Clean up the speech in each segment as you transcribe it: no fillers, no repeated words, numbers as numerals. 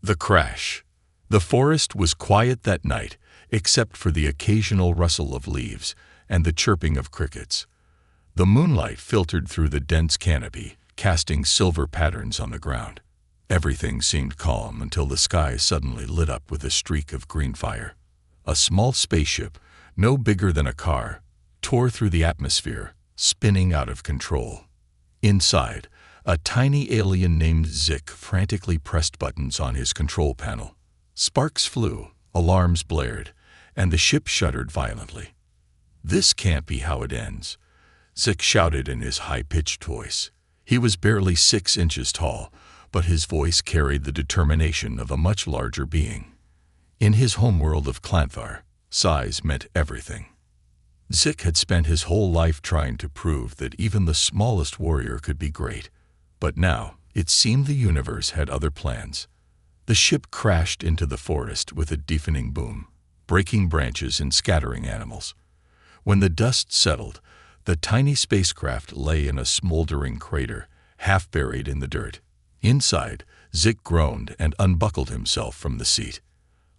The crash. The forest was quiet that night, except for the occasional rustle of leaves and the chirping of crickets. The moonlight filtered through the dense canopy, casting silver patterns on the ground. Everything seemed calm until the sky suddenly lit up with a streak of green fire. A small spaceship, no bigger than a car, tore through the atmosphere, spinning out of control. Inside, a tiny alien named Zik frantically pressed buttons on his control panel. Sparks flew, alarms blared, and the ship shuddered violently. "This can't be how it ends," Zik shouted in his high-pitched voice. He was barely 6 inches tall, but his voice carried the determination of a much larger being. In his homeworld of Clanthar, size meant everything. Zik had spent his whole life trying to prove that even the smallest warrior could be great, but now it seemed the universe had other plans. The ship crashed into the forest with a deafening boom, breaking branches and scattering animals. When the dust settled, the tiny spacecraft lay in a smoldering crater, half buried in the dirt. Inside, Zik groaned and unbuckled himself from the seat.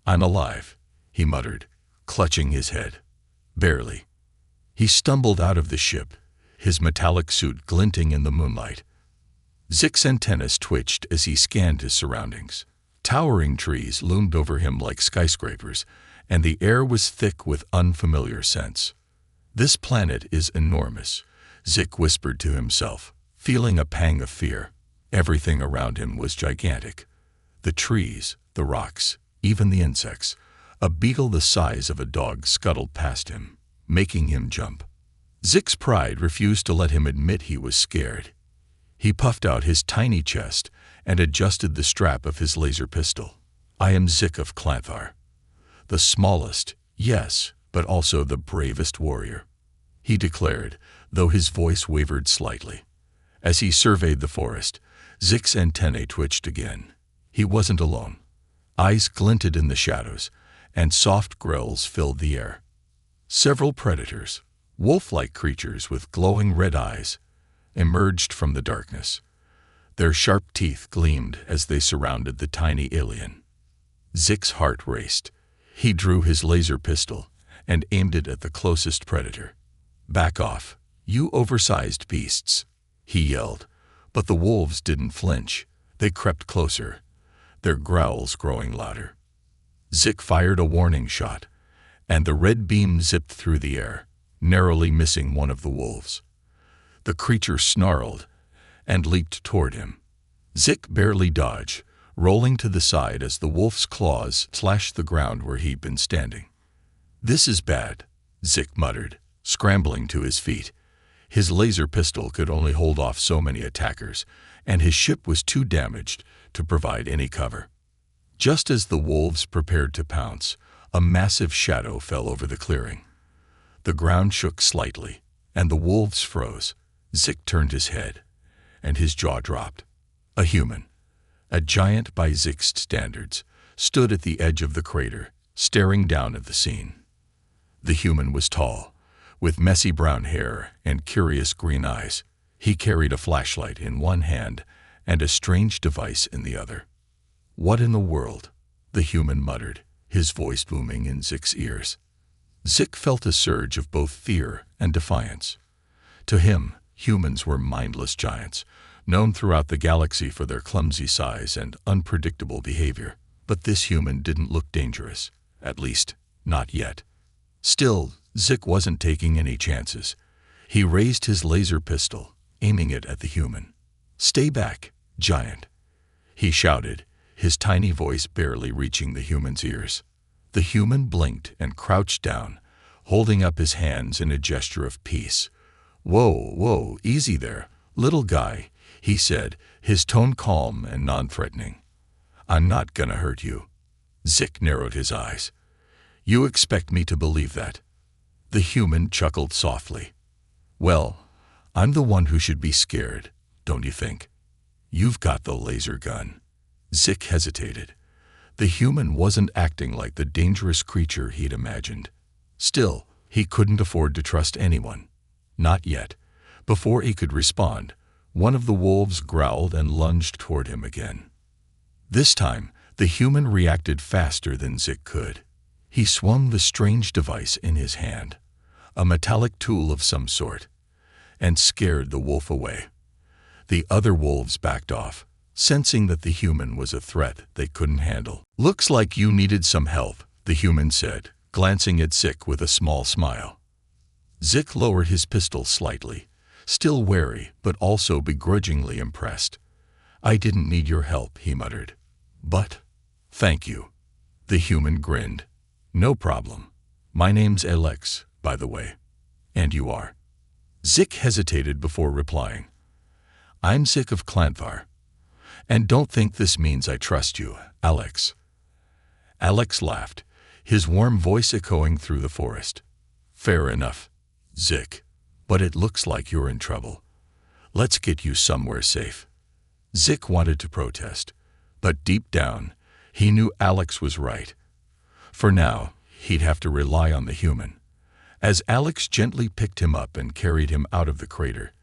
"I'm alive," he muttered, clutching his head. Barely. He stumbled out of the ship, his metallic suit glinting in the moonlight. Zik's antennas twitched as he scanned his surroundings. Towering trees loomed over him like skyscrapers, and the air was thick with unfamiliar scents. "This planet is enormous," Zik whispered to himself, feeling a pang of fear. Everything around him was gigantic. The trees, the rocks, even the insects. A beetle the size of a dog scuttled past him, making him jump. Zik's pride refused to let him admit he was scared. He puffed out his tiny chest and adjusted the strap of his laser pistol. "I am Zik of Clanthar. The smallest, yes, but also the bravest warrior," he declared, though his voice wavered slightly. As he surveyed the forest, Zik's antennae twitched again. He wasn't alone. Eyes glinted in the shadows, and soft growls filled the air. Several predators, wolf-like creatures with glowing red eyes, emerged from the darkness. Their sharp teeth gleamed as they surrounded the tiny alien. Zik's heart raced. He drew his laser pistol and aimed it at the closest predator. "Back off, you oversized beasts," he yelled, but the wolves didn't flinch. They crept closer, their growls growing louder. Zik fired a warning shot, and the red beam zipped through the air, narrowly missing one of the wolves. The creature snarled and leaped toward him. Zik barely dodged, rolling to the side as the wolf's claws slashed the ground where he'd been standing. "This is bad," Zik muttered, scrambling to his feet. His laser pistol could only hold off so many attackers, and his ship was too damaged to provide any cover. Just as the wolves prepared to pounce, a massive shadow fell over the clearing. The ground shook slightly, and the wolves froze. Zik turned his head, and his jaw dropped. A human, a giant by Zik's standards, stood at the edge of the crater, staring down at the scene. The human was tall, with messy brown hair and curious green eyes. He carried a flashlight in one hand and a strange device in the other. "What in the world?" the human muttered, his voice booming in Zik's ears. Zik felt a surge of both fear and defiance. To him, humans were mindless giants, known throughout the galaxy for their clumsy size and unpredictable behavior. But this human didn't look dangerous, at least, not yet. Still, Zik wasn't taking any chances. He raised his laser pistol, aiming it at the human. "Stay back, giant," he shouted, his tiny voice barely reaching the human's ears. The human blinked and crouched down, holding up his hands in a gesture of peace. Whoa, easy there, little guy," he said, his tone calm and non-threatening. "I'm not gonna hurt you." Zik narrowed his eyes. "You expect me to believe that?" The human chuckled softly. "Well, I'm the one who should be scared, don't you think? You've got the laser gun." Zik hesitated. The human wasn't acting like the dangerous creature he'd imagined. Still, he couldn't afford to trust anyone. Not yet. Before he could respond, one of the wolves growled and lunged toward him again. This time, The human reacted faster than Zik could. He swung the strange device in his hand, a metallic tool of some sort, and scared the wolf away. The other wolves backed off, sensing that the human was a threat they couldn't handle. "Looks like you needed some help," the human said, glancing at Zik with a small smile. Zik lowered his pistol slightly, still wary but also begrudgingly impressed. "I didn't need your help," he muttered. "But, thank you." The human grinned. "No problem. My name's Alex, by the way. And you are?" Zik hesitated before replying. "I'm Zik of Klantvar. And don't think this means I trust you, Alex." Alex laughed, his warm voice echoing through the forest. "Fair enough, Zik, but it looks like you're in trouble. Let's get you somewhere safe." Zik wanted to protest, but deep down, he knew Alex was right. For now, he'd have to rely on the human. As Alex gently picked him up and carried him out of the crater,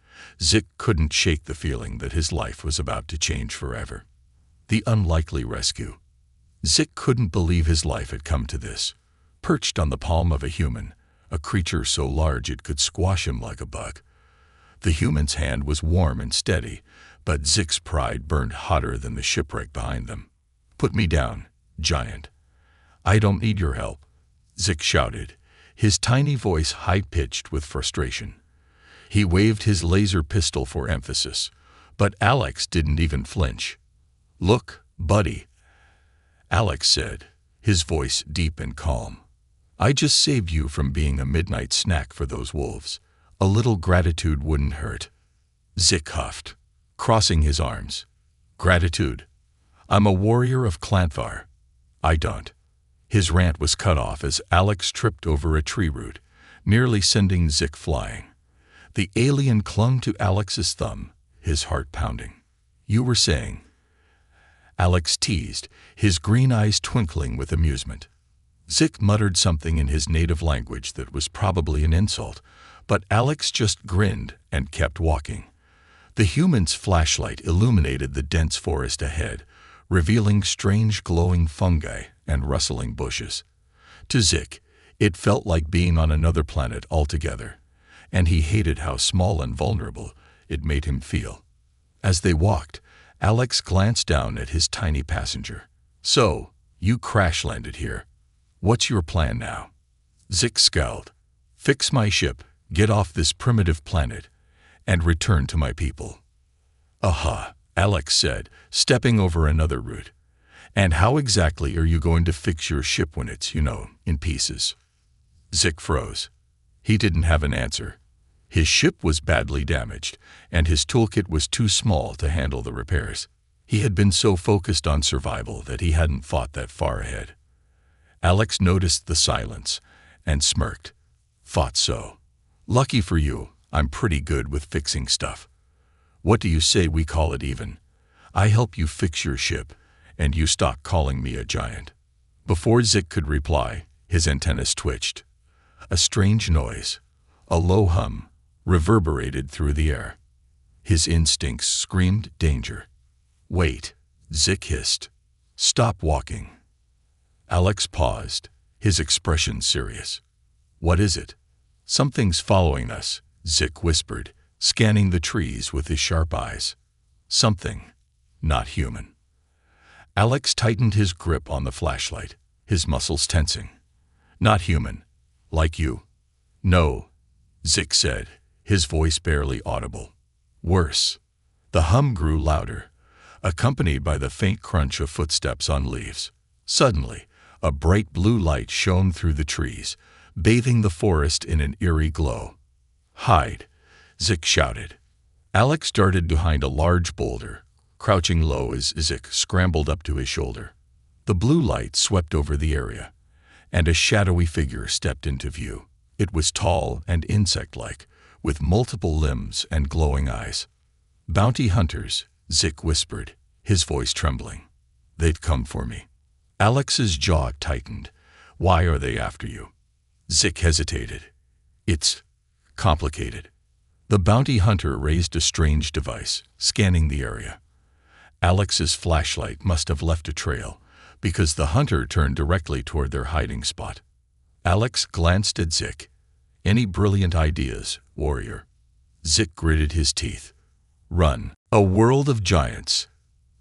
Zik couldn't shake the feeling that his life was about to change forever. The unlikely rescue. Zik couldn't believe his life had come to this. Perched on the palm of a human, a creature so large it could squash him like a bug. The human's hand was warm and steady, but Zik's pride burned hotter than the shipwreck behind them. "Put me down, giant. I don't need your help," Zik shouted, his tiny voice high-pitched with frustration. He waved his laser pistol for emphasis, but Alex didn't even flinch. "Look, buddy," Alex said, his voice deep and calm. "I just saved you from being a midnight snack for those wolves. A little gratitude wouldn't hurt." Zik huffed, crossing his arms. "Gratitude? I'm a warrior of Klantvar. I don't." His rant was cut off as Alex tripped over a tree root, nearly sending Zik flying. The alien clung to Alex's thumb, his heart pounding. "You were saying?" Alex teased, his green eyes twinkling with amusement. Zik muttered something in his native language that was probably an insult, but Alex just grinned and kept walking. The human's flashlight illuminated the dense forest ahead, revealing strange glowing fungi and rustling bushes. To Zik, it felt like being on another planet altogether, and he hated how small and vulnerable it made him feel. As they walked, Alex glanced down at his tiny passenger. "So, you crash-landed here. What's your plan now?" Zik scowled. "Fix my ship, get off this primitive planet, and return to my people." "Aha," Alex said, stepping over another root. "And how exactly are you going to fix your ship when it's, in pieces?" Zik froze. He didn't have an answer. His ship was badly damaged, and his toolkit was too small to handle the repairs. He had been so focused on survival that he hadn't thought that far ahead. Alex noticed the silence and smirked. "Thought so. Lucky for you, I'm pretty good with fixing stuff. What do you say we call it even? I help you fix your ship, and you stop calling me a giant." Before Zik could reply, his antennas twitched. A strange noise, a low hum, reverberated through the air. His instincts screamed danger. "Wait," Zik hissed. "Stop walking." Alex paused, his expression serious. "What is it?" "Something's following us," Zik whispered, scanning the trees with his sharp eyes. "Something, not human." Alex tightened his grip on the flashlight, his muscles tensing. "Not human. Like you?" "No," Zik said, his voice barely audible. "Worse." The hum grew louder, accompanied by the faint crunch of footsteps on leaves. Suddenly, a bright blue light shone through the trees, bathing the forest in an eerie glow. "Hide," Zik shouted. Alex darted behind a large boulder, crouching low as Zik scrambled up to his shoulder. The blue light swept over the area, and a shadowy figure stepped into view. It was tall and insect-like, with multiple limbs and glowing eyes. "Bounty hunters," Zik whispered, his voice trembling. "They'd come for me." Alex's jaw tightened. "Why are they after you?" Zik hesitated. "It's complicated." The bounty hunter raised a strange device, scanning the area. Alex's flashlight must have left a trail, because the hunter turned directly toward their hiding spot. Alex glanced at Zik. "Any brilliant ideas, warrior?" Zik gritted his teeth. "Run. A world of giants."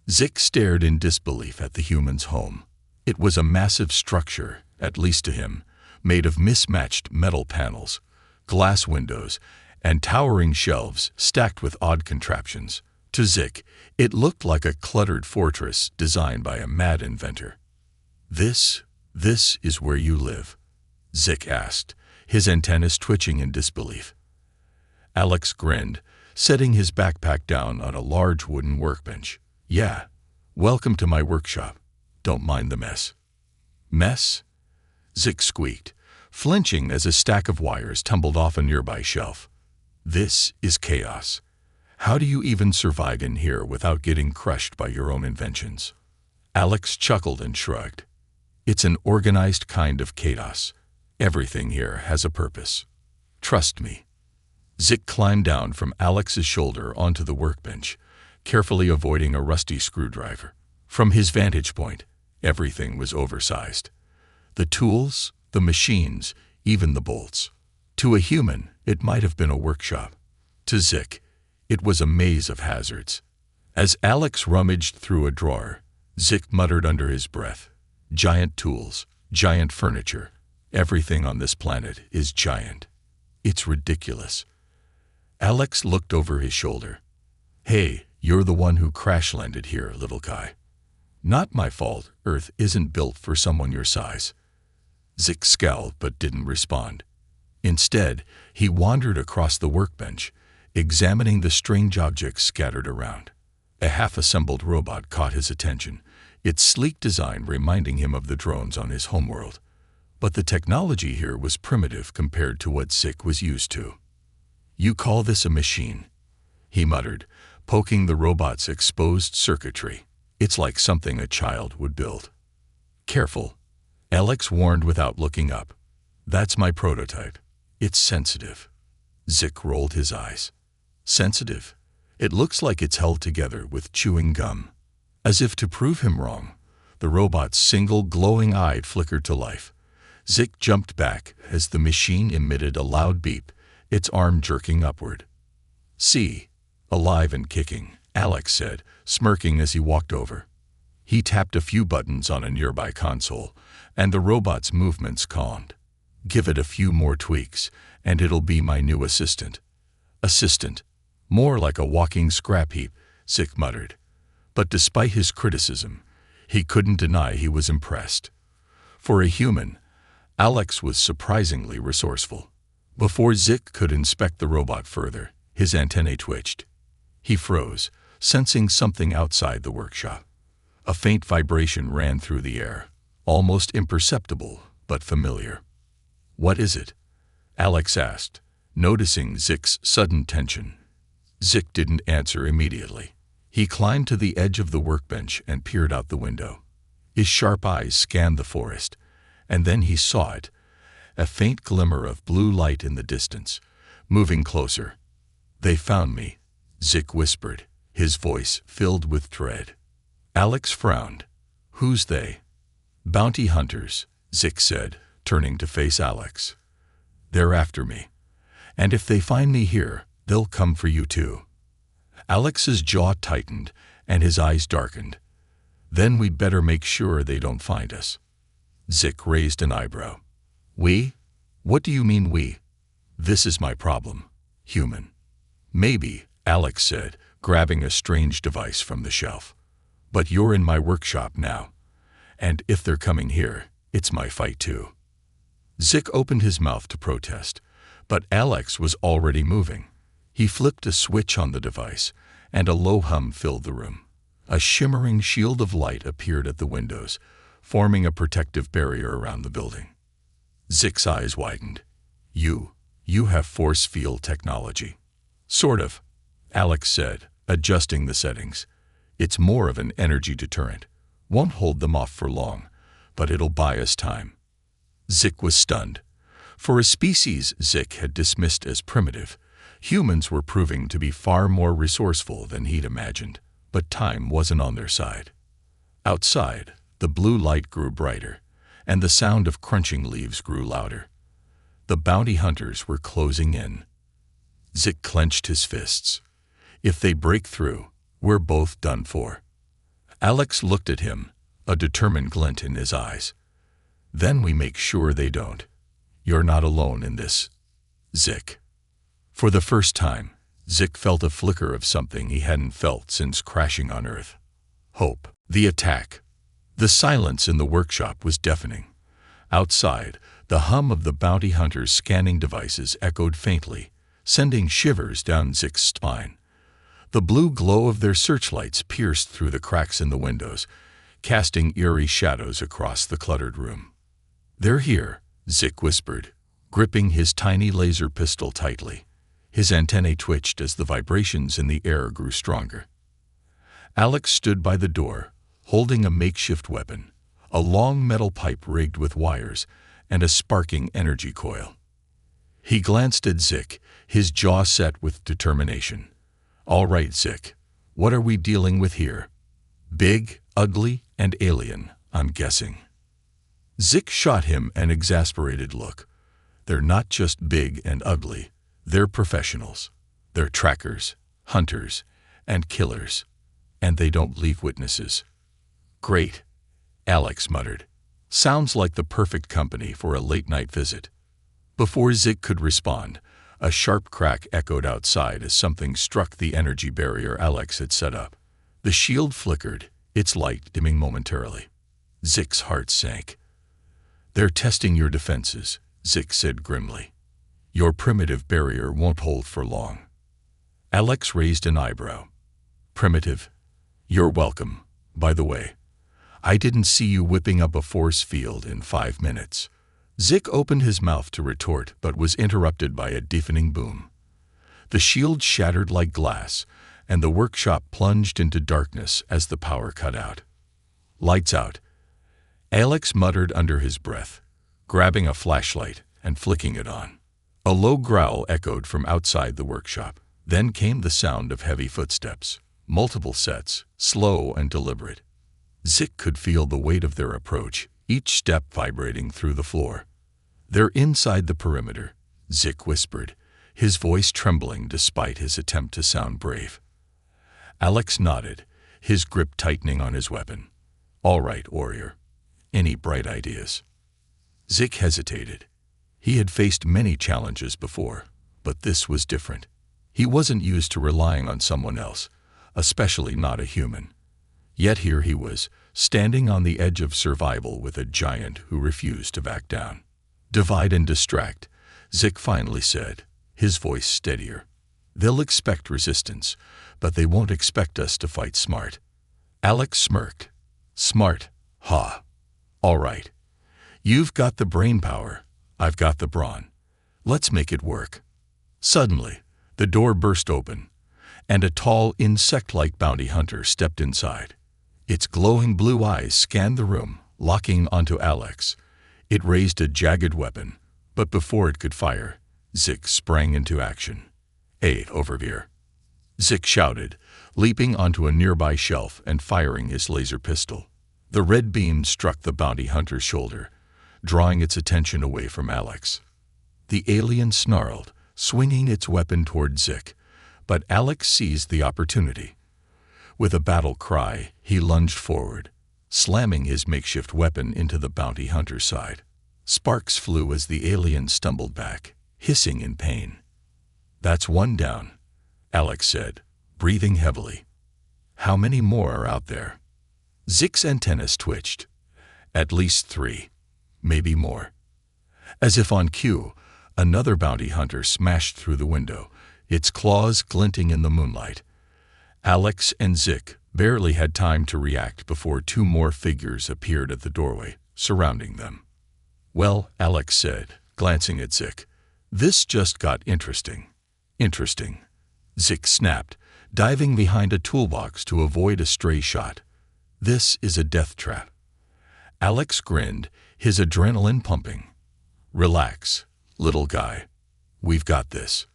Zik stared in disbelief at the human's home. It was a massive structure, at least to him, made of mismatched metal panels, glass windows, and towering shelves stacked with odd contraptions. To Zik, it looked like a cluttered fortress designed by a mad inventor. This is where you live?" Zik asked, his antennas twitching in disbelief. Alex grinned, setting his backpack down on a large wooden workbench. "Yeah, welcome to my workshop. Don't mind the mess." "Mess?" Zik squeaked, flinching as a stack of wires tumbled off a nearby shelf. "This is chaos. How do you even survive in here without getting crushed by your own inventions?" Alex chuckled and shrugged. "It's an organized kind of chaos. Everything here has a purpose. Trust me." Zik climbed down from Alex's shoulder onto the workbench, carefully avoiding a rusty screwdriver. From his vantage point, everything was oversized. The tools, the machines, even the bolts. To a human, it might have been a workshop. To Zik, it was a maze of hazards. As Alex rummaged through a drawer, Zik muttered under his breath, "Giant tools, giant furniture. Everything on this planet is giant. It's ridiculous." Alex looked over his shoulder. "Hey, you're the one who crash-landed here, little guy." "Not my fault. Earth isn't built for someone your size." Zik scowled but didn't respond. Instead, he wandered across the workbench, examining the strange objects scattered around. A half-assembled robot caught his attention, its sleek design reminding him of the drones on his homeworld. But the technology here was primitive compared to what Zik was used to. "You call this a machine?" he muttered, poking the robot's exposed circuitry. "It's like something a child would build." "Careful," Alex warned without looking up. "That's my prototype. It's sensitive." Zik rolled his eyes. "Sensitive? It looks like it's held together with chewing gum." As if to prove him wrong, the robot's single glowing eye flickered to life. Zik jumped back as the machine emitted a loud beep, its arm jerking upward. "See, alive and kicking," Alex said, smirking as he walked over. He tapped a few buttons on a nearby console, and the robot's movements calmed. "Give it a few more tweaks, and it'll be my new assistant." "Assistant? More like a walking scrap heap," Zik muttered. But despite his criticism, he couldn't deny he was impressed. For a human, Alex was surprisingly resourceful. Before Zik could inspect the robot further, his antennae twitched. He froze, sensing something outside the workshop. A faint vibration ran through the air, almost imperceptible but familiar. "What is it?" Alex asked, noticing Zik's sudden tension. Zik didn't answer immediately. He climbed to the edge of the workbench and peered out the window. His sharp eyes scanned the forest, and then he saw it, a faint glimmer of blue light in the distance, moving closer. "They found me," Zik whispered, his voice filled with dread. Alex frowned. "Who's they?" "Bounty hunters," Zik said, turning to face Alex. "They're after me. And if they find me here, they'll come for you too." Alex's jaw tightened and his eyes darkened. "Then we'd better make sure they don't find us." Zik raised an eyebrow. "We? What do you mean we?" "This is my problem. Human." "Maybe," Alex said, grabbing a strange device from the shelf. "But you're in my workshop now. And if they're coming here, it's my fight too." Zik opened his mouth to protest, but Alex was already moving. He flipped a switch on the device, and a low hum filled the room. A shimmering shield of light appeared at the windows, forming a protective barrier around the building. Zik's eyes widened. You have force field technology." "Sort of," Alex said, adjusting the settings. "It's more of an energy deterrent. Won't hold them off for long, but it'll buy us time." Zik was stunned. For a species Zik had dismissed as primitive, humans were proving to be far more resourceful than he'd imagined, but time wasn't on their side. Outside, The blue light grew brighter, and the sound of crunching leaves grew louder. The bounty hunters were closing in. Zick clenched his fists. If they break through, we're both done for. Alex looked at him, a determined glint in his eyes. Then we make sure they don't. You're not alone in this, Zick. For the first time, Zick felt a flicker of something he hadn't felt since crashing on Earth. Hope. The attack. The silence in the workshop was deafening. Outside, the hum of the bounty hunters' scanning devices echoed faintly, sending shivers down Zick's spine. The blue glow of their searchlights pierced through the cracks in the windows, casting eerie shadows across the cluttered room. "They're here," Zick whispered, gripping his tiny laser pistol tightly. His antennae twitched as the vibrations in the air grew stronger. Alex stood by the door, holding a makeshift weapon, a long metal pipe rigged with wires, and a sparking energy coil. He glanced at Zick, his jaw set with determination. "All right, Zick, what are we dealing with here? Big, ugly, and alien, I'm guessing." Zick shot him an exasperated look. "They're not just big and ugly. They're professionals. They're trackers, hunters, and killers. And they don't leave witnesses." "Great," Alex muttered. "Sounds like the perfect company for a late-night visit." Before Zick could respond, a sharp crack echoed outside as something struck the energy barrier Alex had set up. The shield flickered, its light dimming momentarily. Zick's heart sank. "They're testing your defenses," Zick said grimly. "Your primitive barrier won't hold for long." Alex raised an eyebrow. "Primitive? You're welcome, by the way. I didn't see you whipping up a force field in 5 minutes." Zick opened his mouth to retort but was interrupted by a deafening boom. The shield shattered like glass, and the workshop plunged into darkness as the power cut out. "Lights out," Alex muttered under his breath, grabbing a flashlight and flicking it on. A low growl echoed from outside the workshop. Then came the sound of heavy footsteps, multiple sets, slow and deliberate. Zick could feel the weight of their approach, each step vibrating through the floor. "They're inside the perimeter," Zick whispered, his voice trembling despite his attempt to sound brave. Alex nodded, his grip tightening on his weapon. "All right, warrior. Any bright ideas?" Zick hesitated. He had faced many challenges before, but this was different. He wasn't used to relying on someone else, especially not a human. Yet here he was, standing on the edge of survival with a giant who refused to back down. "Divide and distract," Zick finally said, his voice steadier. "They'll expect resistance, but they won't expect us to fight smart." Alex smirked. "Smart? Ha. All right. You've got the brain power. I've got the brawn. Let's make it work." Suddenly, the door burst open, and a tall, insect-like bounty hunter stepped inside. Its glowing blue eyes scanned the room, locking onto Alex. It raised a jagged weapon, but before it could fire, Zick sprang into action. "Hey, over here," Zick shouted, leaping onto a nearby shelf and firing his laser pistol. The red beam struck the bounty hunter's shoulder, drawing its attention away from Alex. The alien snarled, swinging its weapon toward Zick, but Alex seized the opportunity. With a battle cry, he lunged forward, slamming his makeshift weapon into the bounty hunter's side. Sparks flew as the alien stumbled back, hissing in pain. "That's one down," Alex said, breathing heavily. "How many more are out there?" Zick's antennas twitched. "At least 3, maybe more." As if on cue, another bounty hunter smashed through the window, its claws glinting in the moonlight. Alex and Zick barely had time to react before 2 more figures appeared at the doorway, surrounding them. "Well," Alex said, glancing at Zick, "this just got interesting." "Interesting," Zick snapped, diving behind a toolbox to avoid a stray shot. "This is a death trap." Alex grinned, his adrenaline pumping. "Relax, little guy. We've got this."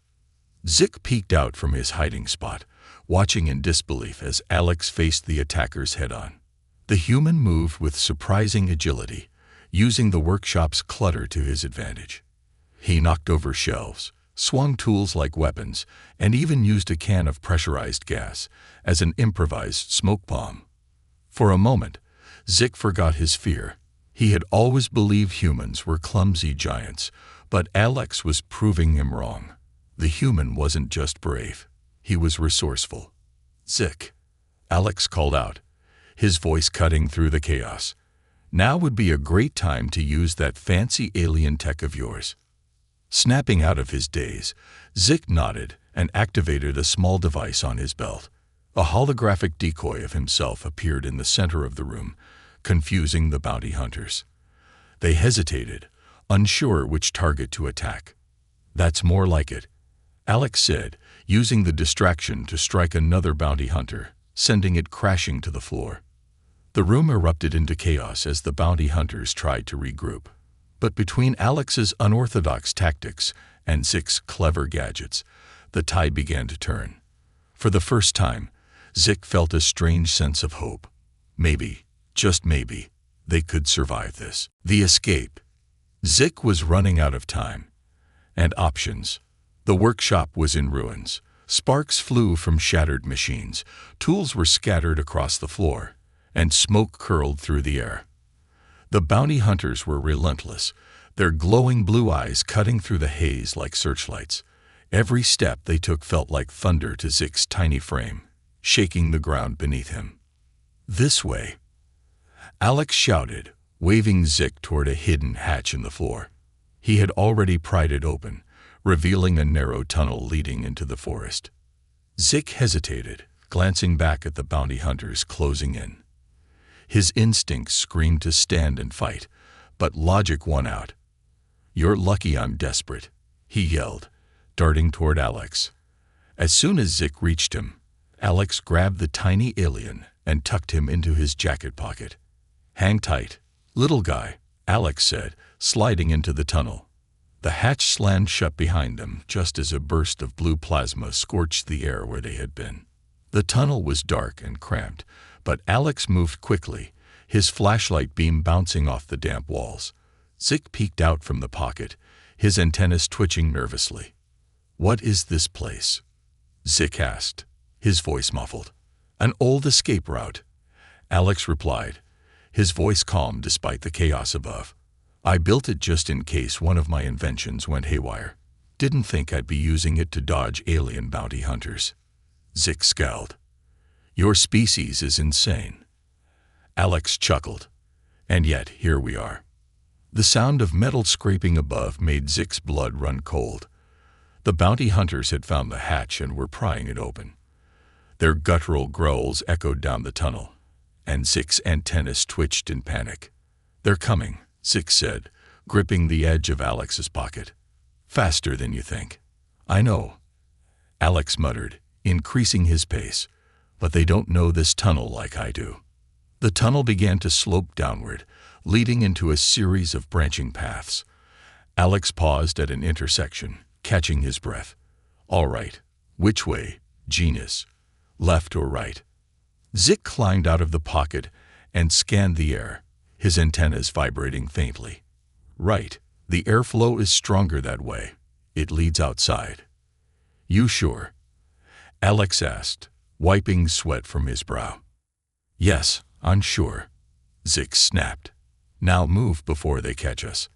Zick peeked out from his hiding spot, watching in disbelief as Alex faced the attackers head-on. The human moved with surprising agility, using the workshop's clutter to his advantage. He knocked over shelves, swung tools like weapons, and even used a can of pressurized gas as an improvised smoke bomb. For a moment, Zick forgot his fear. He had always believed humans were clumsy giants, but Alex was proving him wrong. The human wasn't just brave, he was resourceful. "Zick," Alex called out, his voice cutting through the chaos. "Now would be a great time to use that fancy alien tech of yours." Snapping out of his daze, Zick nodded and activated a small device on his belt. A holographic decoy of himself appeared in the center of the room, confusing the bounty hunters. They hesitated, unsure which target to attack. "That's more like it," Alex said, using the distraction to strike another bounty hunter, sending it crashing to the floor. The room erupted into chaos as the bounty hunters tried to regroup. But between Alex's unorthodox tactics and Zick's clever gadgets, the tide began to turn. For the first time, Zick felt a strange sense of hope. Maybe, just maybe, they could survive this. The escape. Zick was running out of time and options. The workshop was in ruins. Sparks flew from shattered machines, tools were scattered across the floor, and smoke curled through the air. The bounty hunters were relentless, their glowing blue eyes cutting through the haze like searchlights. Every step they took felt like thunder to Zick's tiny frame, shaking the ground beneath him. "This way," Alex shouted, waving Zick toward a hidden hatch in the floor. He had already pried it open, revealing a narrow tunnel leading into the forest. Zick hesitated, glancing back at the bounty hunters closing in. His instincts screamed to stand and fight, but logic won out. "You're lucky I'm desperate," he yelled, darting toward Alex. As soon as Zick reached him, Alex grabbed the tiny alien and tucked him into his jacket pocket. "Hang tight, little guy," Alex said, sliding into the tunnel. The hatch slammed shut behind them just as a burst of blue plasma scorched the air where they had been. The tunnel was dark and cramped, but Alex moved quickly, his flashlight beam bouncing off the damp walls. Zick peeked out from the pocket, his antennas twitching nervously. "What is this place?" Zick asked, his voice muffled. "An old escape route," Alex replied, his voice calm despite the chaos above. "I built it just in case one of my inventions went haywire. Didn't think I'd be using it to dodge alien bounty hunters." Zick scowled. "Your species is insane." Alex chuckled. "And yet, here we are." The sound of metal scraping above made Zick's blood run cold. The bounty hunters had found the hatch and were prying it open. Their guttural growls echoed down the tunnel, and Zick's antennas twitched in panic. "They're coming," Zick said, gripping the edge of Alex's pocket. "Faster than you think." "I know," Alex muttered, increasing his pace, "but they don't know this tunnel like I do." The tunnel began to slope downward, leading into a series of branching paths. Alex paused at an intersection, catching his breath. "All right, which way, genius? Left or right?" Zick climbed out of the pocket and scanned the air, his antennas vibrating faintly. "Right, the airflow is stronger that way. It leads outside." "You sure?" Alex asked, wiping sweat from his brow. "Yes, I'm sure," Zick snapped. "Now move before they catch us."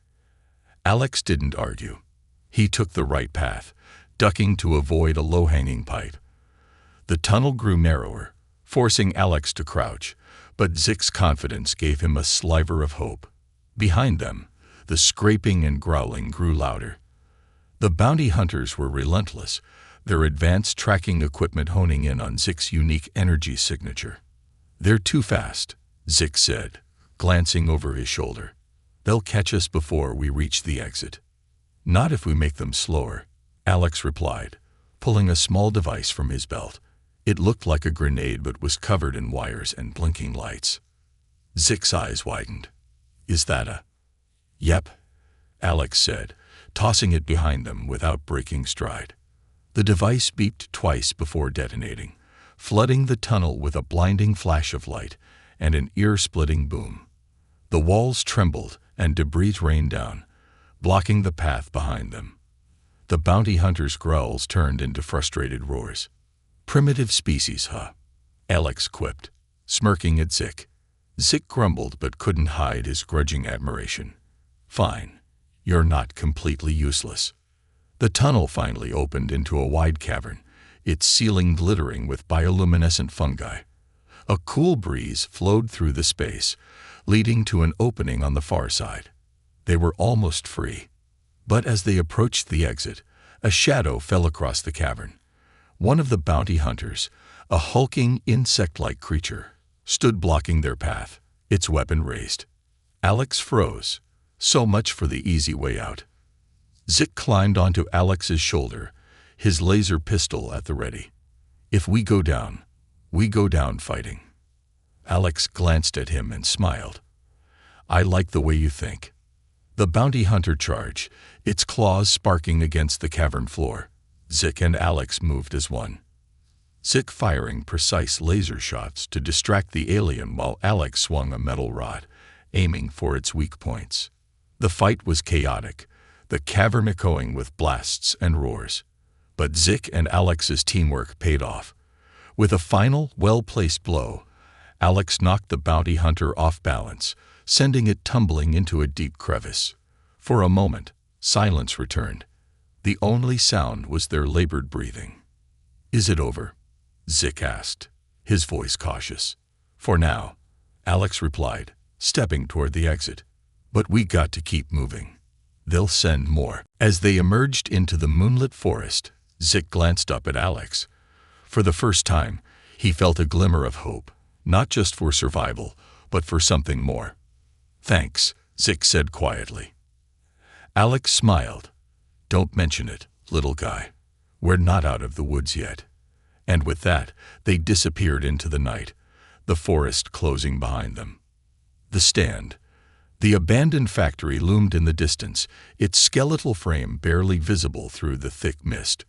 Alex didn't argue. He took the right path, ducking to avoid a low-hanging pipe. The tunnel grew narrower, forcing Alex to crouch, but Zick's confidence gave him a sliver of hope. Behind them, the scraping and growling grew louder. The bounty hunters were relentless, their advanced tracking equipment honing in on Zick's unique energy signature. "They're too fast," Zick said, glancing over his shoulder. "They'll catch us before we reach the exit." "Not if we make them slower," Alex replied, pulling a small device from his belt. It looked like a grenade but was covered in wires and blinking lights. Zick's eyes widened. "Is that a—" "Yep," Alex said, tossing it behind them without breaking stride. The device beeped twice before detonating, flooding the tunnel with a blinding flash of light and an ear-splitting boom. The walls trembled and debris rained down, blocking the path behind them. The bounty hunter's growls turned into frustrated roars. "Primitive species, huh?" Alex quipped, smirking at Zik. Zik grumbled but couldn't hide his grudging admiration. "Fine. You're not completely useless." The tunnel finally opened into a wide cavern, its ceiling glittering with bioluminescent fungi. A cool breeze flowed through the space, leading to an opening on the far side. They were almost free. But as they approached the exit, a shadow fell across the cavern. One of the bounty hunters, a hulking, insect-like creature, stood blocking their path, its weapon raised. Alex froze. So much for the easy way out. Zik climbed onto Alex's shoulder, his laser pistol at the ready. "If we go down fighting." Alex glanced at him and smiled. "I like the way you think." The bounty hunter charged, its claws sparking against the cavern floor. Zik and Alex moved as one. Zik firing precise laser shots to distract the alien while Alex swung a metal rod, aiming for its weak points. The fight was chaotic, the cavern echoing with blasts and roars. But Zik and Alex's teamwork paid off. With a final, well-placed blow, Alex knocked the bounty hunter off balance, sending it tumbling into a deep crevice. For a moment, silence returned. The only sound was their labored breathing. "Is it over?" Zik asked, his voice cautious. "For now," Alex replied, stepping toward the exit. "But we got to keep moving. They'll send more." As they emerged into the moonlit forest, Zik glanced up at Alex. For the first time, he felt a glimmer of hope, not just for survival, but for something more. "Thanks," Zik said quietly. Alex smiled. "Don't mention it, little guy. We're not out of the woods yet." And with that, they disappeared into the night, the forest closing behind them. The stand. The abandoned factory loomed in the distance, its skeletal frame barely visible through the thick mist.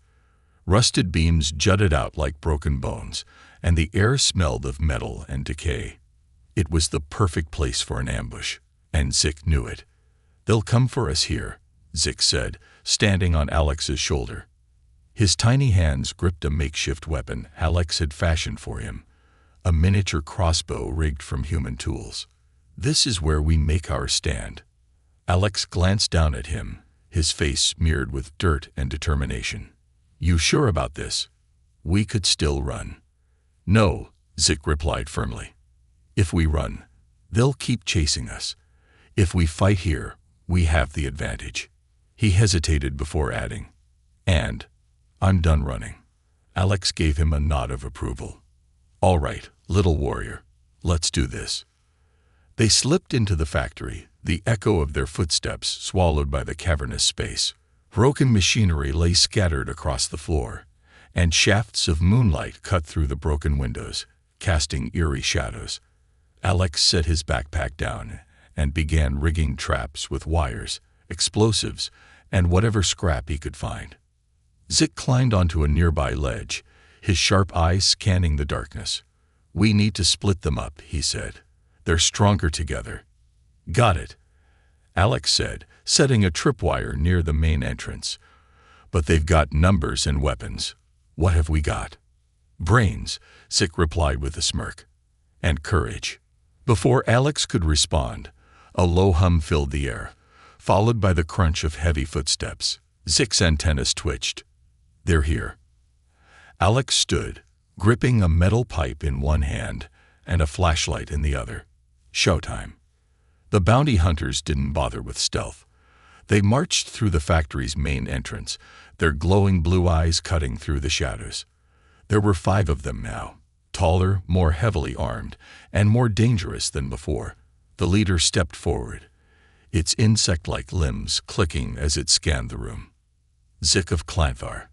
Rusted beams jutted out like broken bones, and the air smelled of metal and decay. It was the perfect place for an ambush, and Zik knew it. "They'll come for us here," Zik said, standing on Alex's shoulder. His tiny hands gripped a makeshift weapon Alex had fashioned for him, a miniature crossbow rigged from human tools. "This is where we make our stand." Alex glanced down at him, his face smeared with dirt and determination. "You sure about this? We could still run." "No," Zik replied firmly. "If we run, they'll keep chasing us. If we fight here, we have the advantage." He hesitated before adding, "And I'm done running." Alex gave him a nod of approval. "All right, little warrior, let's do this." They slipped into the factory, the echo of their footsteps swallowed by the cavernous space. Broken machinery lay scattered across the floor, and shafts of moonlight cut through the broken windows, casting eerie shadows. Alex set his backpack down and began rigging traps with wires, explosives, and whatever scrap he could find. Zik climbed onto a nearby ledge, his sharp eyes scanning the darkness. "We need to split them up," he said. "They're stronger together." "Got it," Alex said, setting a tripwire near the main entrance. "But they've got numbers and weapons. What have we got?" "Brains," Zik replied with a smirk. "And courage." Before Alex could respond, a low hum filled the air, followed by the crunch of heavy footsteps. Zik's antennas twitched. "They're here." Alex stood, gripping a metal pipe in one hand and a flashlight in the other. Showtime. The bounty hunters didn't bother with stealth. They marched through the factory's main entrance, their glowing blue eyes cutting through the shadows. There were 5 of them now, taller, more heavily armed, and more dangerous than before. The leader stepped forward, its insect-like limbs clicking as it scanned the room. "Zik of Clanthar,"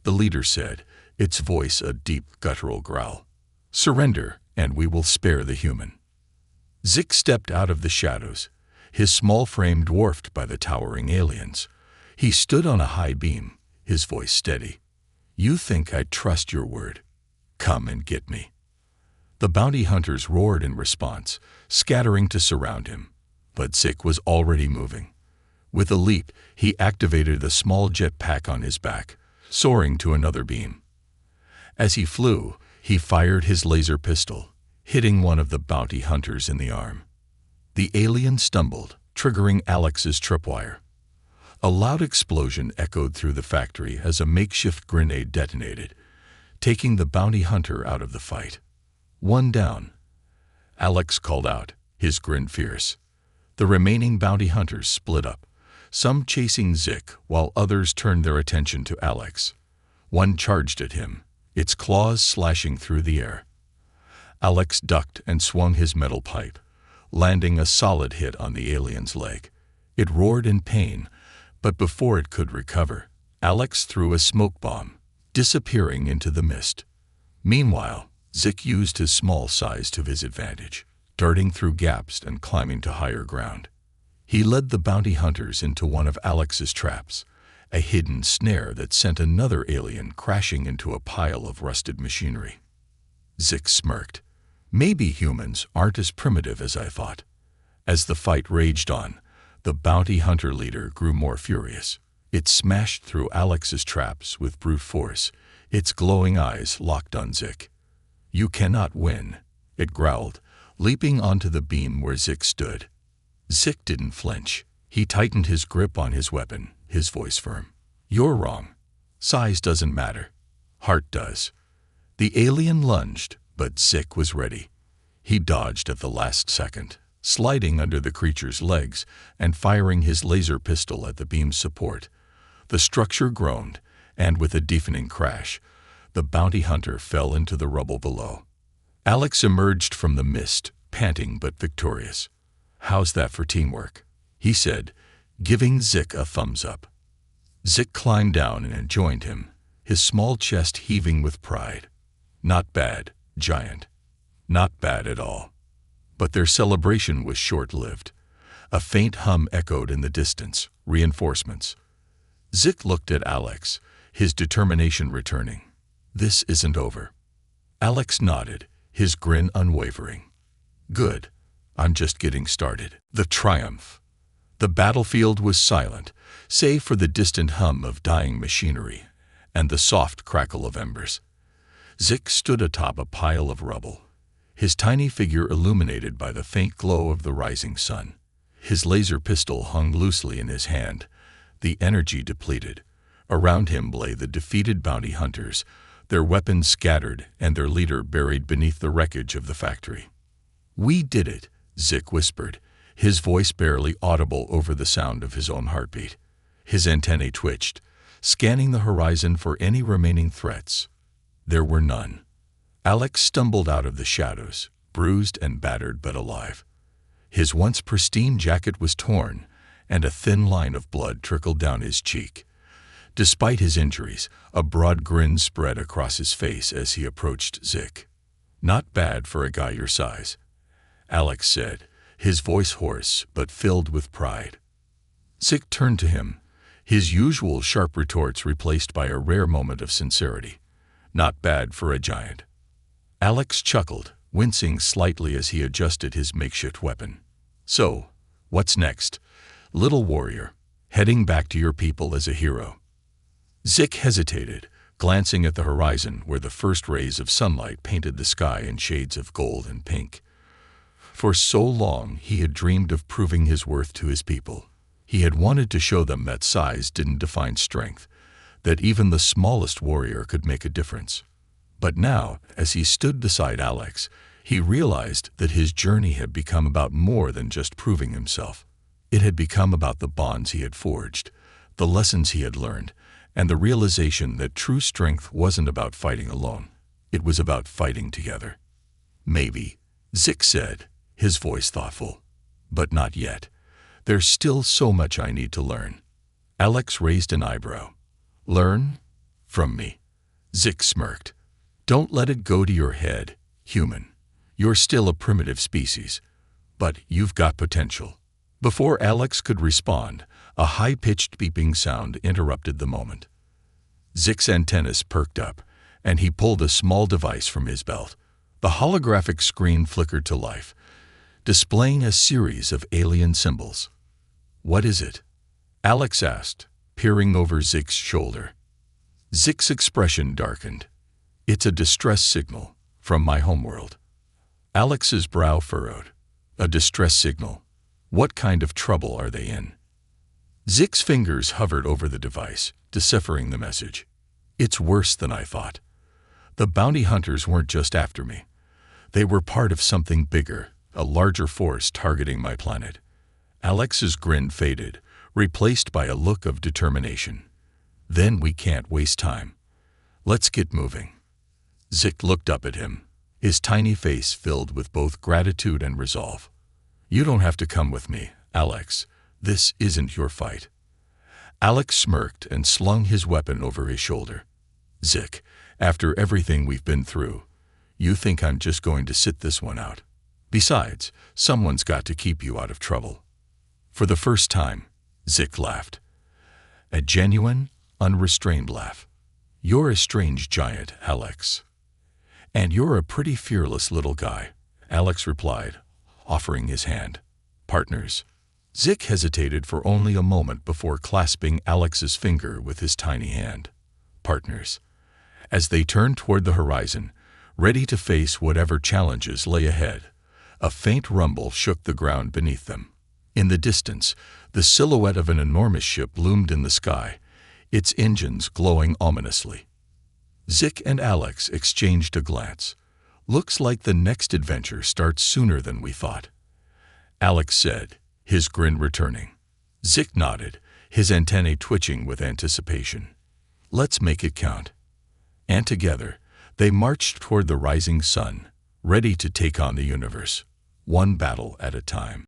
the leader said, its voice a deep guttural growl. "Surrender, and we will spare the human." Zik stepped out of the shadows, his small frame dwarfed by the towering aliens. He stood on a high beam, his voice steady. "You think I'd trust your word? Come and get me." The bounty hunters roared in response, scattering to surround him. But Zik was already moving. With a leap, he activated a small jet pack on his back, soaring to another beam. As he flew, he fired his laser pistol, hitting one of the bounty hunters in the arm. The alien stumbled, triggering Alex's tripwire. A loud explosion echoed through the factory as a makeshift grenade detonated, taking the bounty hunter out of the fight. One down. Alex called out, his grin fierce. The remaining bounty hunters split up, some chasing Zik while others turned their attention to Alex. One charged at him, its claws slashing through the air. Alex ducked and swung his metal pipe, landing a solid hit on the alien's leg. It roared in pain, but before it could recover, Alex threw a smoke bomb, disappearing into the mist. Meanwhile, Zik used his small size to his advantage, darting through gaps and climbing to higher ground. He led the bounty hunters into one of Alex's traps, a hidden snare that sent another alien crashing into a pile of rusted machinery. Zik smirked. Maybe humans aren't as primitive as I thought. As the fight raged on, the bounty hunter leader grew more furious. It smashed through Alex's traps with brute force, its glowing eyes locked on Zik. "You cannot win," it growled, leaping onto the beam where Zik stood. Zik didn't flinch. He tightened his grip on his weapon, his voice firm. "You're wrong. Size doesn't matter. Heart does." The alien lunged, but Zik was ready. He dodged at the last second, sliding under the creature's legs and firing his laser pistol at the beam's support. The structure groaned, and with a deafening crash, the bounty hunter fell into the rubble below. Alex emerged from the mist, panting but victorious. "How's that for teamwork?" he said, giving Zik a thumbs up. Zik climbed down and joined him, his small chest heaving with pride. "Not bad, giant. Not bad at all." But their celebration was short-lived. A faint hum echoed in the distance, reinforcements. Zik looked at Alex, his determination returning. "This isn't over." Alex nodded, his grin unwavering. "Good. I'm just getting started." The triumph. The battlefield was silent, save for the distant hum of dying machinery and the soft crackle of embers. Zik stood atop a pile of rubble, his tiny figure illuminated by the faint glow of the rising sun. His laser pistol hung loosely in his hand, the energy depleted. Around him lay the defeated bounty hunters, their weapons scattered and their leader buried beneath the wreckage of the factory. "We did it," Zik whispered, his voice barely audible over the sound of his own heartbeat. His antennae twitched, scanning the horizon for any remaining threats. There were none. Alex stumbled out of the shadows, bruised and battered but alive. His once pristine jacket was torn, and a thin line of blood trickled down his cheek. Despite his injuries, a broad grin spread across his face as he approached Zik. "Not bad for a guy your size," Alex said, his voice hoarse but filled with pride. Zik turned to him, his usual sharp retorts replaced by a rare moment of sincerity. "Not bad for a giant." Alex chuckled, wincing slightly as he adjusted his makeshift weapon. "So, what's next, little warrior? Heading back to your people as a hero?" Zik hesitated, glancing at the horizon where the first rays of sunlight painted the sky in shades of gold and pink. For so long he had dreamed of proving his worth to his people. He had wanted to show them that size didn't define strength, that even the smallest warrior could make a difference. But now, as he stood beside Alex, he realized that his journey had become about more than just proving himself. It had become about the bonds he had forged, the lessons he had learned, and the realization that true strength wasn't about fighting alone. It was about fighting together. "Maybe," Zik said, his voice thoughtful. "But not yet. There's still so much I need to learn." Alex raised an eyebrow. "Learn? From me?" Zik smirked. "Don't let it go to your head, human. You're still a primitive species, but you've got potential." Before Alex could respond, a high-pitched beeping sound interrupted the moment. Zik's antennas perked up, and he pulled a small device from his belt. The holographic screen flickered to life, displaying a series of alien symbols. "What is it?" Alex asked, peering over Zick's shoulder. Zick's expression darkened. "It's a distress signal from my homeworld." Alex's brow furrowed. "A distress signal? What kind of trouble are they in?" Zick's fingers hovered over the device, deciphering the message. "It's worse than I thought. The bounty hunters weren't just after me. They were part of something bigger, a larger force targeting my planet." Alex's grin faded, replaced by a look of determination. "Then we can't waste time. Let's get moving." Zick looked up at him, his tiny face filled with both gratitude and resolve. "You don't have to come with me, Alex. This isn't your fight." Alex smirked and slung his weapon over his shoulder. "Zick, after everything we've been through, you think I'm just going to sit this one out? Besides, someone's got to keep you out of trouble." For the first time, Zick laughed. A genuine, unrestrained laugh. "You're a strange giant, Alex." "And you're a pretty fearless little guy," Alex replied, offering his hand. "Partners." Zick hesitated for only a moment before clasping Alex's finger with his tiny hand. "Partners." As they turned toward the horizon, ready to face whatever challenges lay ahead, a faint rumble shook the ground beneath them. In the distance, the silhouette of an enormous ship loomed in the sky, its engines glowing ominously. Zick and Alex exchanged a glance. "Looks like the next adventure starts sooner than we thought," Alex said, his grin returning. Zick nodded, his antennae twitching with anticipation. "Let's make it count." And together, they marched toward the rising sun, ready to take on the universe, one battle at a time.